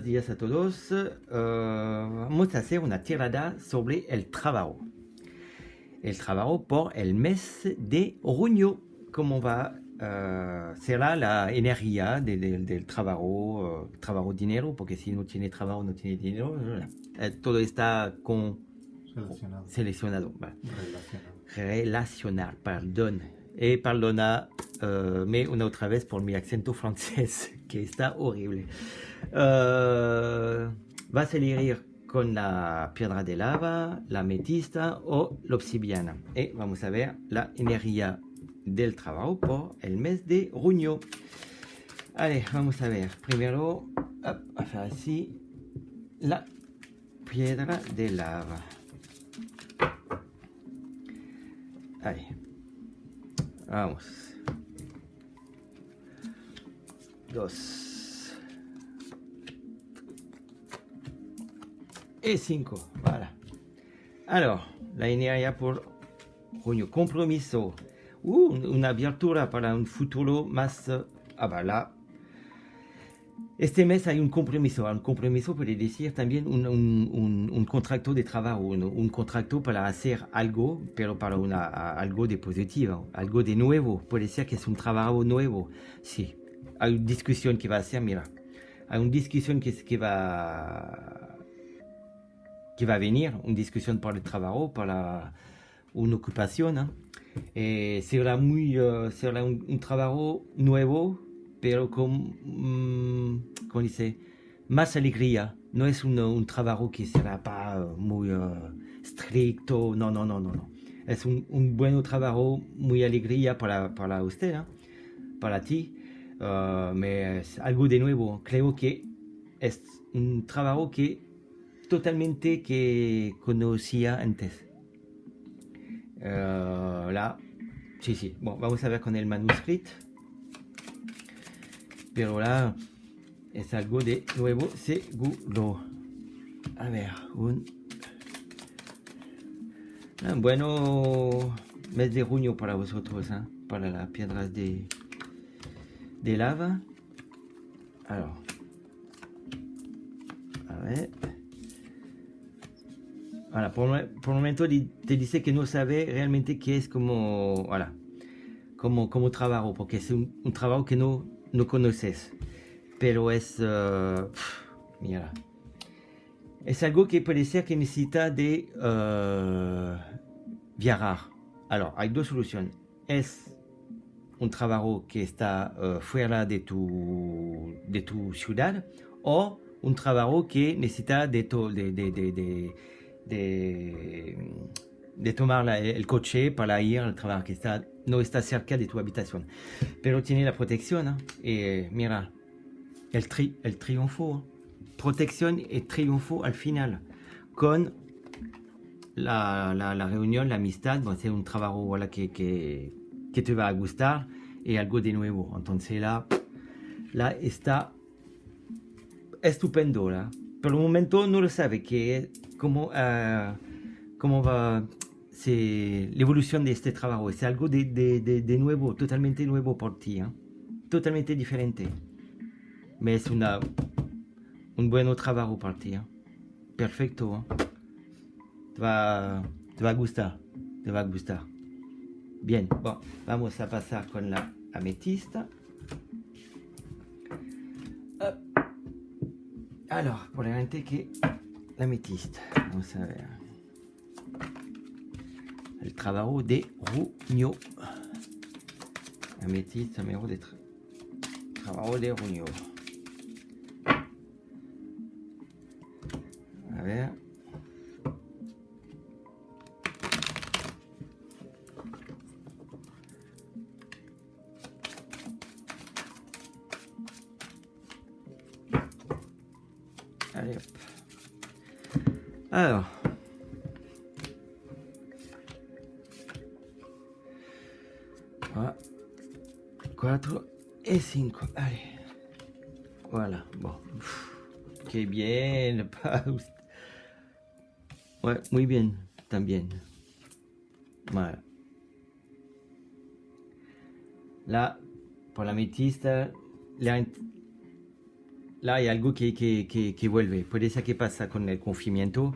días a todos. Vamos a hacer una tirada sobre el trabajo. El trabajo por el mes de junio. ¿Cómo va? Será la energía del trabajo, trabajo dinero, porque si no tiene trabajo no tiene dinero. Todo está seleccionado. Vale. Relacionar, perdón. Y perdona, mais una otra vez por mi acento francés, que está horrible. Vas a elegir con la piedra de lava, la ametista o la obsidiana. Y vamos a ver la energía del trabajo por el mes de junio. Allez, vamos a ver. Primero, hop, a hacer así la piedra de lava. Allez, vamos. 2 y 5. Voilà. Alors, la energía por junio. Compromiso. Una abertura para un futuro más. Là. Este mes hay un compromiso. Un compromiso puede decir también un contrato de trabajo, un contrato para hacer algo, pero para algo de positivo, algo de nuevo. Puede ser que es un trabajo nuevo. Sí. Hay una discusión que va a ser, mira. Hay una discusión que va a venir, una discusión para el trabajo, para una ocupación. Será un trabajo nuevo, pero ¿cómo dice? Más alegría. No es un trabajo que será muy estricto. No. Es un buen trabajo, muy alegría para usted, para ti. Es algo de nuevo. Creo que es un trabajo que totalmente que conocía antes. Là, sí. Bon, vamos a ver con el manuscrito. Pero là, es algo de nuevo seguro. A ver, un bueno mes de junio para vosotros, para las piedras de lava. Alors, a ver. Voilà, por el momento te dice que no sabe realmente qué es como trabajo, porque es un trabajo que no conoces. Pero es, mira, es algo que puede ser que necesita de viajar. Alors, hay dos soluciones. Es un trabajo que está fuera de tu ciudad, o un trabajo que necesita de tomar el coche para ir al trabajo, que no está cerca de tu habitación, pero tiene la protección. Mira, el triunfo, protección y triunfo al final, con la reunión, la amistad. Va a ser un trabajo que te va a gustar y algo de nuevo. Entonces la está estupendo. Por el momento no lo sabe cómo va la evolución de este trabajo. Es algo de nuevo, totalmente nuevo por ti, totalmente diferente. Pero es un buen trabajo para ti. Perfecto. Te va a gustar. Bien, bon, vamos a pasar con la ametista. Alors, por la gente que la ametista, vamos a ver. El trabajo de junio. Ametista, trabajo de junio. A ver. Allez, hop. Alors. Voilà. 4 et 5. Allez. Voilà. Bon. Qué bien. Ouais, muy bien. También. Voilà. Là, pour la ametista, là hay algo que vuelve. Puede ser que pasa con el confinamiento.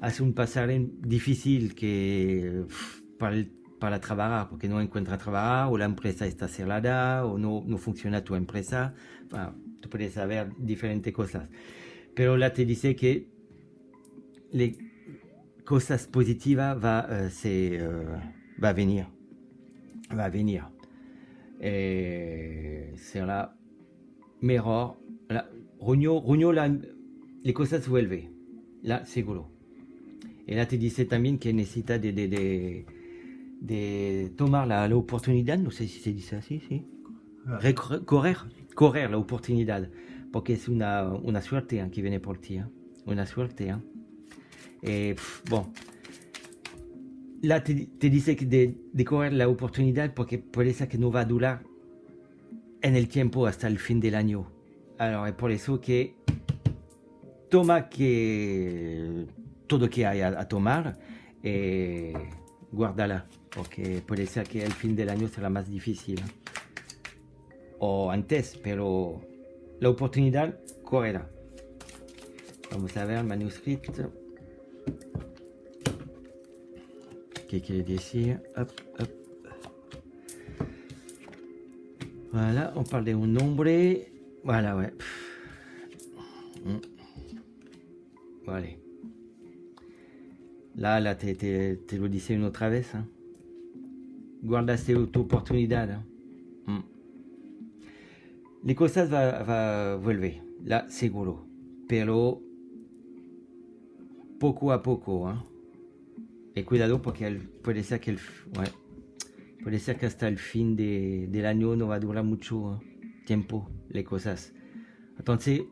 Hace un pasaje difícil que para trabajar, porque no encuentra trabajo, o la empresa está cerrada, o no funciona tu empresa. Bueno, tú puedes saber diferentes cosas. Pero là te dice que les cosas positivas va a venir. Va a venir. Será mejor. Ruño, les cosas vuelven. Là, seguro. Y là te dice también que necesita de tomar la oportunidad, no sé si se dice así, ¿sí? Correr la oportunidad, porque es una suerte que viene por ti, una suerte. Bon, là te dice que de correr la oportunidad porque puede ser que no va a durar en el tiempo hasta el fin del año. Alors, es por eso que toma que todo que hay a tomar, guárdala, porque puede ser que el fin del año será más difícil. O antes, pero la oportunidad correrá. Vamos a ver el manuscrito. ¿Qué quiere decir? Hop, hop. Voilà, on parle de un nombre. Voilà, ouais. Vale. Là, te lo dice una otra vez. Guardaste tu oportunidad. Les cosas va volver, là, seguro. Pero poco a poco, Y cuidado porque puede ser que puede ser que hasta el fin del año no va a durar mucho tiempo las cosas. Entonces,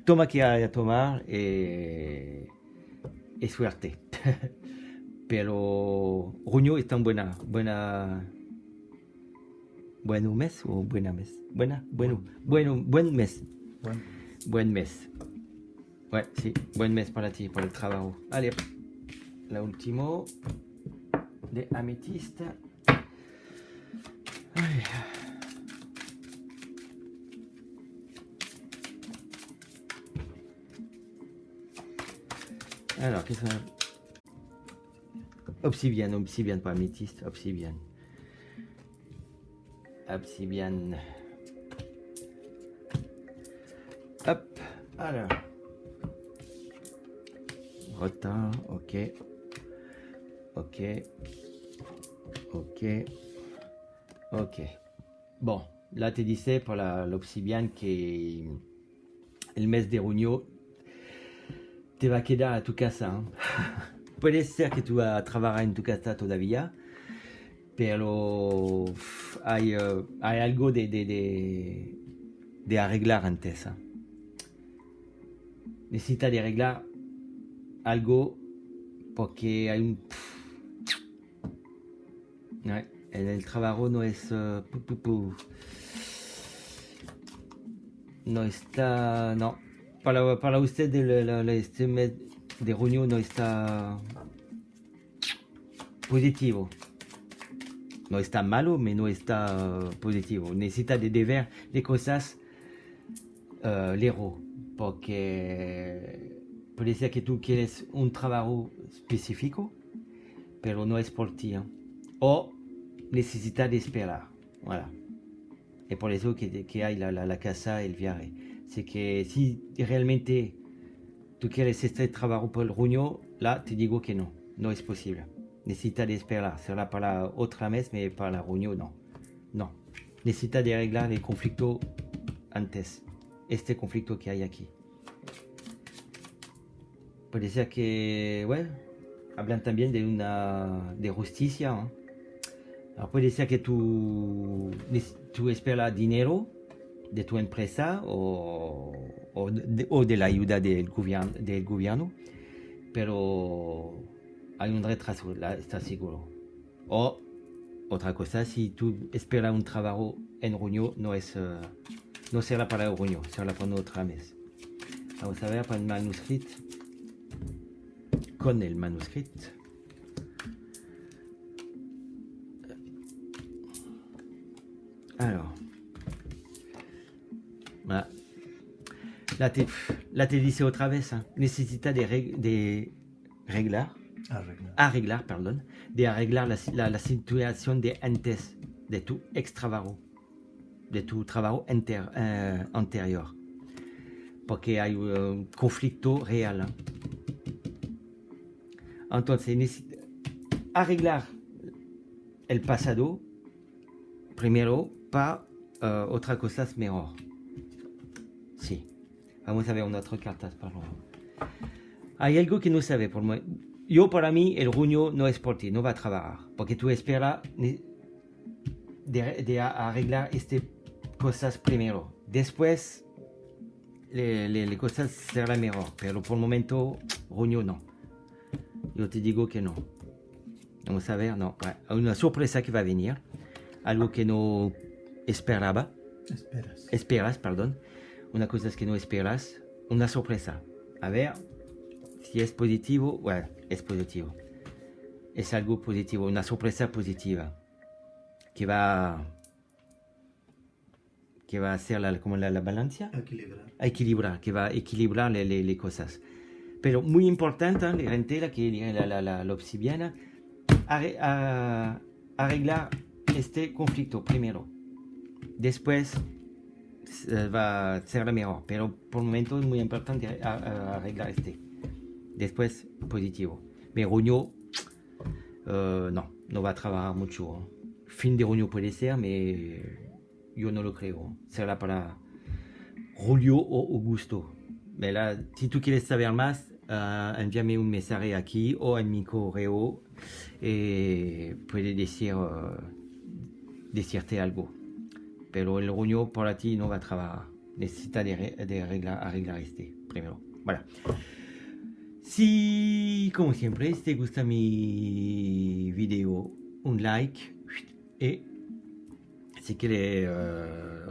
toma que hay a tomar y suerte. Pero junio está en buen mes o buena mes. Buen mes. Buen mes. Ouais, sí, buen mes para ti, para el trabajo. Allez, la última de ametista. Ay. Alors, qu'est-ce qu'on a? Obsidian, pas améthyste, obsidian. Hop, alors. Retard, ok. Bon, là te dice pour l'obsidian que el mes de junio te va a quedar a tu casa. Puede ser que tú vas a trabajar en tu casa todavía, pero hay algo de arreglar antes. Necesita de arreglar algo porque hay un... Ouais, el trabajo no es... no está... No. Para usted este mes de junio no está positivo. No está malo, pero no está positivo. Necesita de ver las cosas lejos, porque puede ser que tú quieres un trabajo específico, pero no es por ti. O necesitas de esperar. Voilà. Es por eso que hay la casa, el viaje. C'est que si realmente tú quieres este trabajo por el junio, là te digo que no es posible. Necesita de esperar, será para otra mes, pero para junio no. Necesita de arreglar el conflicto antes, este conflicto que hay aquí. Puede ser que, bueno, hablan también de justicia. Alors puede ser que tú esperas dinero de tu empresa o de la ayuda del gobierno, pero hay un retraso, ¿estás seguro? O otra cosa, si tú esperas un trabajo en junio, no será para junio, será para otra mes. Vamos a ver para el manuscrito. Con el manuscrito. Alors, voilà. la te dice otra vez, ¿eh? Necesita de arreglar, perdón, de arreglar la situación de antes de tu trabajo anterior, porque hay un conflicto real, ¿eh? Entonces necesita arreglar el pasado primero para otras cosas mejor. Sí. Vamos a ver una otra carta. Hay algo que no sabe. Para mí, el junio no es por ti, no va a trabajar. Porque tú esperas de arreglar estas cosas primero. Después, las cosas serán mejor. Pero por el momento, junio no. Yo te digo que no. Vamos a ver, no. Hay una sorpresa que va a venir. Algo que no esperaba. Esperas, perdón. Una cosa que no esperas. Una sorpresa. A ver si es positivo. Bueno, es positivo. Es algo positivo. Una sorpresa positiva. Que va a hacer como la balanza. Equilibrar. Que va a equilibrar las cosas. Pero muy importante, la rentela, que la obsidiana, arreglar este conflicto primero. Después va a ser mejor, pero por el momento es muy importante arreglar este. Después, positivo. Pero junio, no va a trabajar mucho. Fin de junio puede ser, pero yo no lo creo. Será para julio o agosto. Si tú quieres saber más, envíame un mensaje aquí o en mi correo. Puede decirte algo. Pero el junio para ti no va a trabajar. Necesita de arreglar este primero. Voilà. Si, como siempre, te gusta mi video, un like. Y si quieres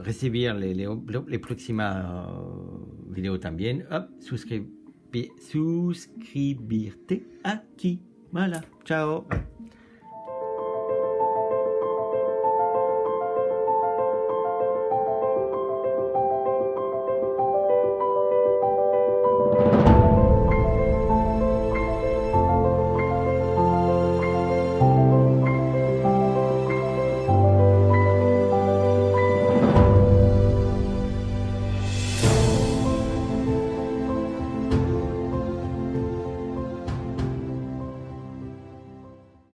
recibir les próximas videos también, suscribirte aquí. Voilà. Ciao.